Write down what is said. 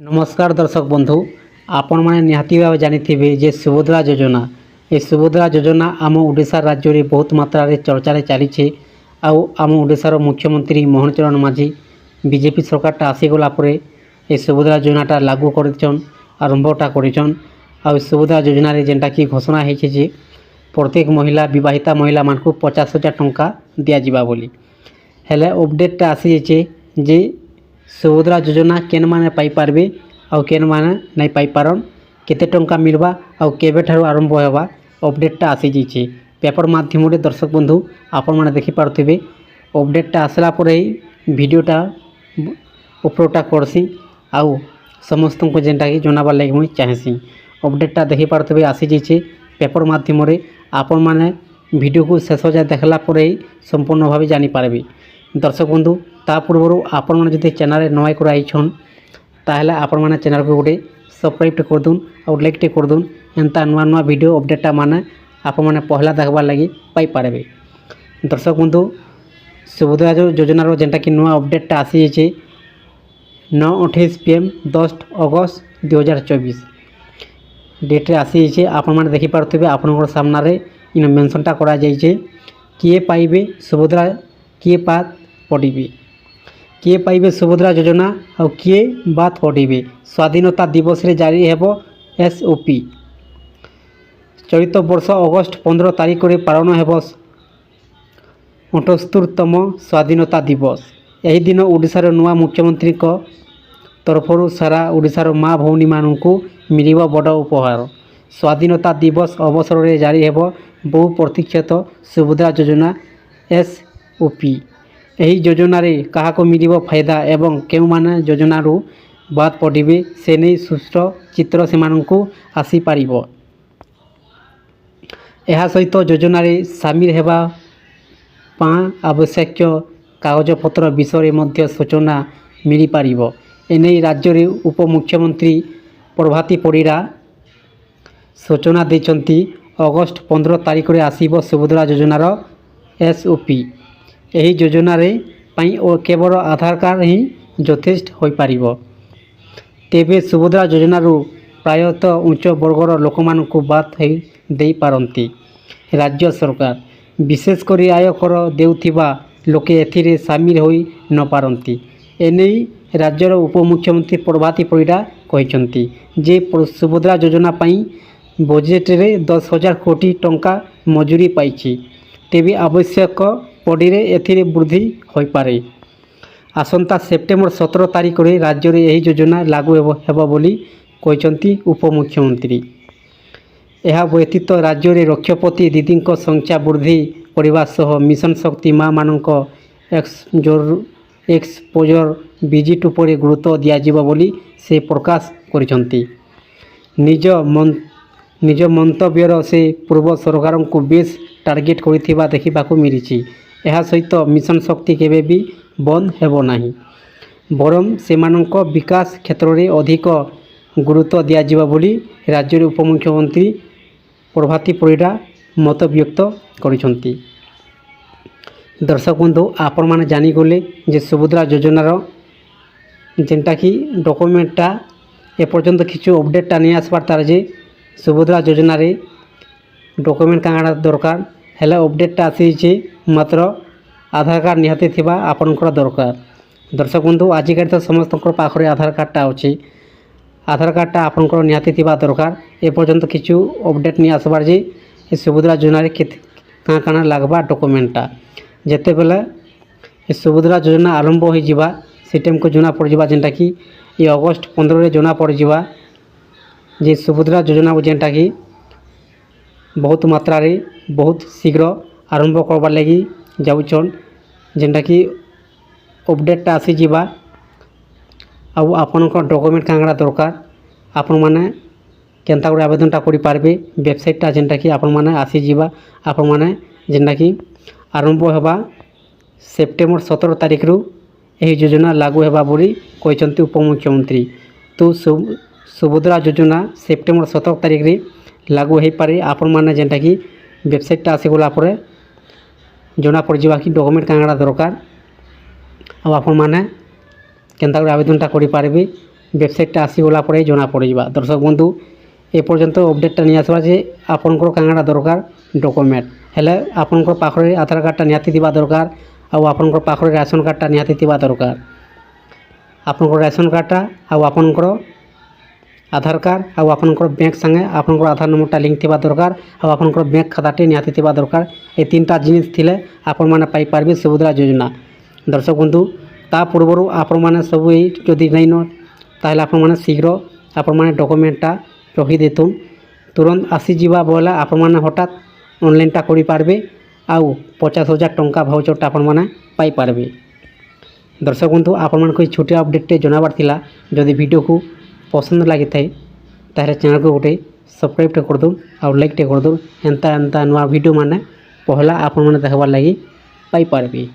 नमस्कार दर्शक बंधु आपण मैंने निहाती भाव जानी जे सुभद्रा योजना ये सुभद्रा योजना आम ओडिशा राज्य में बहुत मात्रा रे चर्चा चली आम ओडिशार मुख्यमंत्री मोहन चरण माझी बीजेपी सरकारटा आसीगला ये सुभद्रा योजनाटा लागू करछन आरंभटा करछन आ सुभद्रा योजना रे जेनटा कि घोषणा होइछे जे प्रत्येक महिला विवाहिता महिला मानकु 50,000 टंका दिया जिबा बोली हेले अपडेटटा आसी जे सुभद्रा योजना केन माने पाई पारबे आउ केन माने नहीं पाई पारन केते टंका मिलबा आउ केबे ठारू आरंभ हेबा अपडेटटा आसी जिचे पेपर माध्यम रे दर्शक बंधु आपण माने देखि पारथिबे अपडेटटा आसला परे वीडियोटा उपरोटा करसी आउ समस्त को जेनटा कि जनाबार लागि मुई चाहेसी अपडेटटा देखि पारथिबे आसी जिचे पेपर माध्यम रे आपण माने वीडियो को शेष जाए देखला परे संपूर्ण भाव जानि पारबे दर्शक बंधु ता पूर्व आपण मैंने जब चैनल नया कराइछन ताहले आपण मैंने चैनल को गोटे सब्सक्राइब कर दून और लाइक कर दून एंता नुआ नुआ वीडियो अपडेटा माने आपण मैंने पहला देखबार लगी पाई पारबे दर्शक बंधु सुभद्रा योजनार जेनटा कि नुआ अपडेटा आसी जाइए 9:28 PM 10 अगस्त 2024 डेट्रे आसी जाइए आपण मैंने देखि पारुथिबे आपनकर सामने इन मेंशनटा करा जाइए किए पाइबे सुभद्रा किए बात पढ़े किए पाइबे सुभद्रा योजना और किए बात पढ़े स्वाधीनता दिवस रे जारी हेबो SOP चलित वर्ष अगस्त 15 तारिख रे पालन हेबो 78तम स्वाधीनता दिवस यही दिन ओडिशार नुआ मुख्यमंत्री को तरफरु सारा ओडिशार माँ भौनी मानू मिलिबो बड़ उपहार स्वाधीनता दिवस अवसर रे जारी हेबो बहु प्रतीक्षित सुभद्रा योजना SOP यही योजना रे कहा को मिलिबो फायदा एवं केउ माने योजना रू बात पढ़िबे से नहीं सुष्ठ चित्र से मानकु आसी पारिबो एहा सहित योजना रे शामिल हेबा पा आवश्यक कागजपत्र विषय मध्य सूचना मिली पारिबो एने राज्य रे उप मुख्यमंत्री प्रभाती परिड़ा सूचना देचंती अगस्त 15 तारिख रे आसीबो सुभद्रा योजनार SOP यही योजना रे पाई केवल आधार कार्ड ही यथेष्ट हो पारिबो तेबे सुभद्रा योजना रू प्रायतः उच्च वर्गर लोक मानकु बात दे पारंती राज्य सरकार विशेषकर आयकर देउथिबा लोके एथिरे शामिल होई न पारंती एने राज्यर उपमुख्यमंत्री प्रभाती परिड़ा कहिसंती जे सुभद्रा योजना पाई बजेट रे 10,000 कोटी टंका मजूरी पाइछि तेबे आवश्यक पढ़े एथिरे वृद्धि हो पारे आसंता सेप्टेम्बर 17 तारिख रे राज्य रे यही योजना लागू हेबो बोली कहिसंती उपमुख्यमंत्री यह व्यतीत राज्य रे रक्षपति दीदी संख्या वृद्धि करने सह मिशन शक्ति माँ मानक एक्सपोजर विजिट उपरे गुरुत्व दियाजिबो बोली से प्रकाश करिसंती निज मंतव्यर से पूर्व सरकार को बेस टार्गेट करिथिबा देखिबाकू मिलिछि यह सहित मिशन शक्ति केबे भी बंद हेबो नाही बरम सेमानक विकास क्षेत्र में अधिक गुरुत्व दियाजिबा बोली राज्य उपमुख्यमंत्री प्रभाती परिड़ा मत व्यक्त करिसंती दर्शक बंधु आपण माने जानी गले जे सुभद्रा योजनार जेनटा कि डॉक्यूमेंटटा एपर्यंत किछु अपडेटटा नहीं आसबार तार जे सुभद्रा योजना रे डॉक्यूमेंट कांगड़ा दरकार हेले अपडेटटा आसी मात्र आधार कार्ड निहाती थिबा आपनकर दरकार दर्शक बंधु आजिकार तो समस्त पाखरे आधार कार्डटा अच्छी आधार कार्डटा आपनकर निहाती थिबा दरकार एपर्यंत किछु अपडेट नहीं आसबार जे सुभद्रा योजना रे काँ काना लागबा डॉक्यूमेंटटा जेते बेले सुभद्रा योजना आरंभ हो जिबा से टाइम को जना पड़ जिबा जेनटा कि ये अगस्त 15 रे जना पड़ जिबा जे सुभद्रा योजना जेनटा कि बहुत मात्रा रे बहुत शीघ्र आरंभ करबार लगी जाउछन जेनटा कि अपडेटटा आसी जिबा आउ आपनकर डॉक्यूमेंट कांगड़ा दरकार आपण माने केनता गुडे आवेदनटा करि पारबे वेबसाइटटा जेनटा कि आपण माने आसी जिबा आपण माने जेनटा कि आरंभ हेबा सेप्टेम्बर 17 तारिख रु एही योजना लागू हेबा बोली कहिसंती उपमुख्यमंत्री तो सुभद्रा योजना सेप्टेम्बर 17 तारिख रे लागू हो पारे आपण माने जेनटा कि वेबसाइटटा आसी गला परे जना पड़ जावा कि डॉक्यूमेंट कांगड़ा दरकार आ आपण माने केनता आवेदनटा करि पारबे वेबसाइट आसीगला पर जना पड़ा। दर्शक बंधु एपर्यंत अपडेटा नहीं आसवा जे आपंकर कांगड़ा दरकार डॉक्यूमेंट हेले आपंकर पाखरे आधार कार्डटा निहाती थिबा दरकार आउ आपंकर पाखरे राशन कार्डटा निहाती थिबा दरकार। आपंकर राशन कार्डटा आउ आपंकर आधार कार्ड आउ आपंकर बैंक संगे आपंकर आधार नंबरटा लिंक थिबा दरकार आउ आपंकर बैंक खाताटे निहाती थिबा दरकार। ए तीनटा जिनिस थिले आपण माने पाई पारबे सुभद्रा योजना। दर्शक बंधु ता पूर्व आपण माने सब जदि नहीं न ताहले आपण माने शीघ्र आपण माने डॉक्यूमेंटटा रखी देतुन तुरंत आसीजा बोला आपण माने हठात ऑनलाइनटा करि पारबे आउ 50,000 टंका भाउचरटा आपण माने पाई पारबे। दर्शक बंधु आपण माने कोई छोटे अपडेट जनाबार थिला जदि वीडियो को पसंद लगी थाए ताहले चैनल को गोटे सब्सक्राइब कर दो और लाइक कर दो एंता एंता नुआ वीडियो माने पहला आपण माने देखबार लगी पाई पारबे।